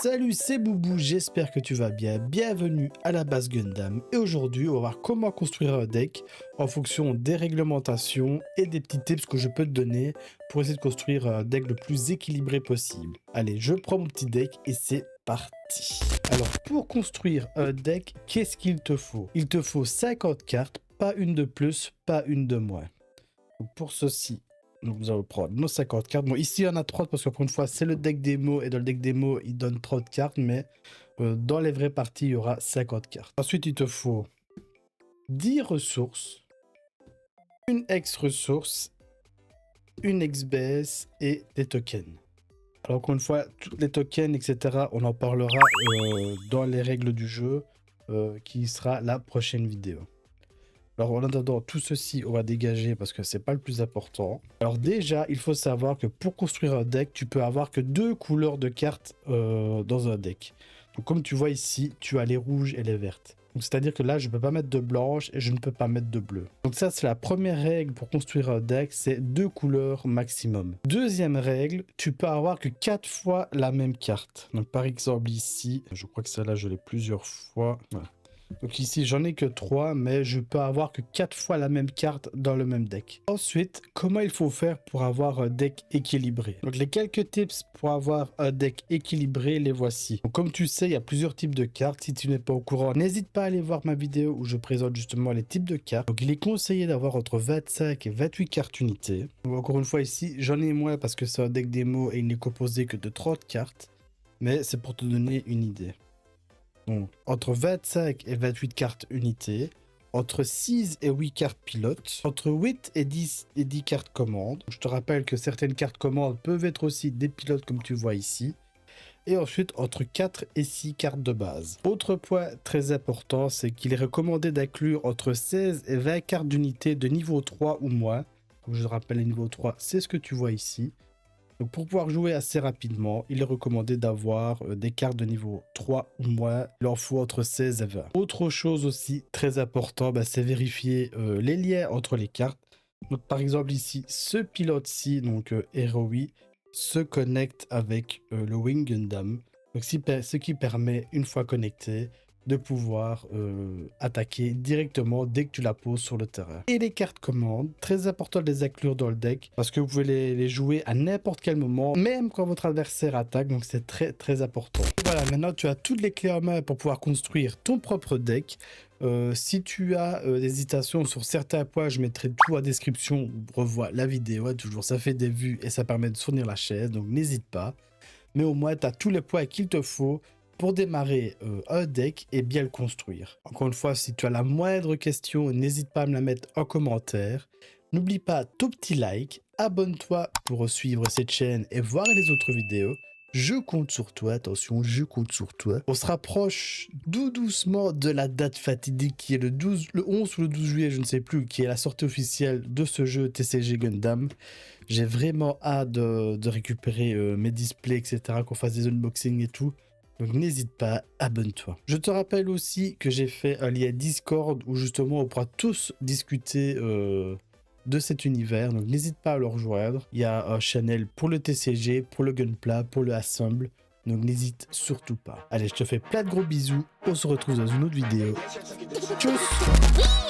Salut, c'est Boubou, j'espère que tu vas bien. Bienvenue à la base Gundam. Et aujourd'hui, on va voir comment construire un deck en fonction des réglementations et des petits tips que je peux te donner pour essayer de construire un deck le plus équilibré possible. Allez, je prends mon petit deck et c'est parti. Alors, pour construire un deck, qu'est-ce qu'il te faut? Il te faut 50 cartes, pas une de plus, pas une de moins. Donc pour ceci, nous allons prendre nos 50 cartes. Bon, ici, il y en a 30 parce que pour une fois, c'est le deck démo. Et dans le deck démo, il donne 30 cartes. Mais dans les vraies parties, il y aura 50 cartes. Ensuite, il te faut 10 ressources, une ex-ressource, une ex-BS et des tokens. Alors, encore une fois, tous les tokens, etc., on en parlera dans les règles du jeu qui sera la prochaine vidéo. Alors en attendant, tout ceci, on va dégager parce que c'est pas le plus important. Alors déjà, il faut savoir que pour construire un deck, tu peux avoir que 2 couleurs de cartes dans un deck. Donc comme tu vois ici, tu as les rouges et les vertes. Donc c'est-à-dire que là, je ne peux pas mettre de blanche et je ne peux pas mettre de bleu. Donc ça, c'est la première règle pour construire un deck, c'est 2 couleurs maximum. Deuxième règle, tu peux avoir que 4 fois la même carte. Donc par exemple ici, je crois que celle-là, je l'ai plusieurs fois. Voilà. Donc ici, j'en ai que 3, mais je peux avoir que 4 fois la même carte dans le même deck. Ensuite, comment il faut faire pour avoir un deck équilibré? Donc les quelques tips pour avoir un deck équilibré, les voici. Donc, comme tu sais, il y a plusieurs types de cartes. Si tu n'es pas au courant, n'hésite pas à aller voir ma vidéo où je présente justement les types de cartes. Donc il est conseillé d'avoir entre 25 et 28 cartes unités. Donc, encore une fois ici, j'en ai moins parce que c'est un deck démo et il n'est composé que de 30 cartes. Mais c'est pour te donner une idée. Donc, entre 25 et 28 cartes unités, entre 6 et 8 cartes pilotes, entre 8 et 10 cartes commandes. Je te rappelle que certaines cartes commandes peuvent être aussi des pilotes comme tu vois ici. Et ensuite, entre 4 et 6 cartes de base. Autre point très important, c'est qu'il est recommandé d'inclure entre 16 et 20 cartes d'unité de niveau 3 ou moins. Comme je te rappelle, le niveau 3, c'est ce que tu vois ici. Donc pour pouvoir jouer assez rapidement, il est recommandé d'avoir des cartes de niveau 3 ou moins. Il en faut entre 16 et 20. Autre chose aussi très important, c'est vérifier les liens entre les cartes. Donc par exemple ici, ce pilote-ci, donc Heroi, se connecte avec le Wing Gundam. Donc, ce qui permet, une fois connecté, de pouvoir attaquer directement dès que tu la poses sur le terrain. Et les cartes commandes, très important de les inclure dans le deck parce que vous pouvez les jouer à n'importe quel moment, même quand votre adversaire attaque, donc c'est très très important. Voilà, maintenant tu as toutes les clés en main pour pouvoir construire ton propre deck. Si tu as des hésitations sur certains points, je mettrai tout en description, revois la vidéo, toujours ça fait des vues et ça permet de fournir la chaîne, donc n'hésite pas. Mais au moins tu as tous les points qu'il te faut pour démarrer un deck et bien le construire. Encore une fois, si tu as la moindre question, n'hésite pas à me la mettre en commentaire. N'oublie pas ton petit like, abonne-toi pour suivre cette chaîne et voir les autres vidéos. Je compte sur toi, attention, je compte sur toi. On se rapproche tout doucement de la date fatidique qui est le 11 ou le 12 juillet, je ne sais plus, qui est la sortie officielle de ce jeu TCG Gundam. J'ai vraiment hâte de récupérer mes displays, etc., qu'on fasse des unboxings et tout. Donc n'hésite pas, abonne-toi. Je te rappelle aussi que j'ai fait un lien Discord où justement on pourra tous discuter de cet univers. Donc n'hésite pas à le rejoindre. Il y a un channel pour le TCG, pour le Gunpla, pour le Assemble. Donc n'hésite surtout pas. Allez, je te fais plein de gros bisous. On se retrouve dans une autre vidéo. Tchuss!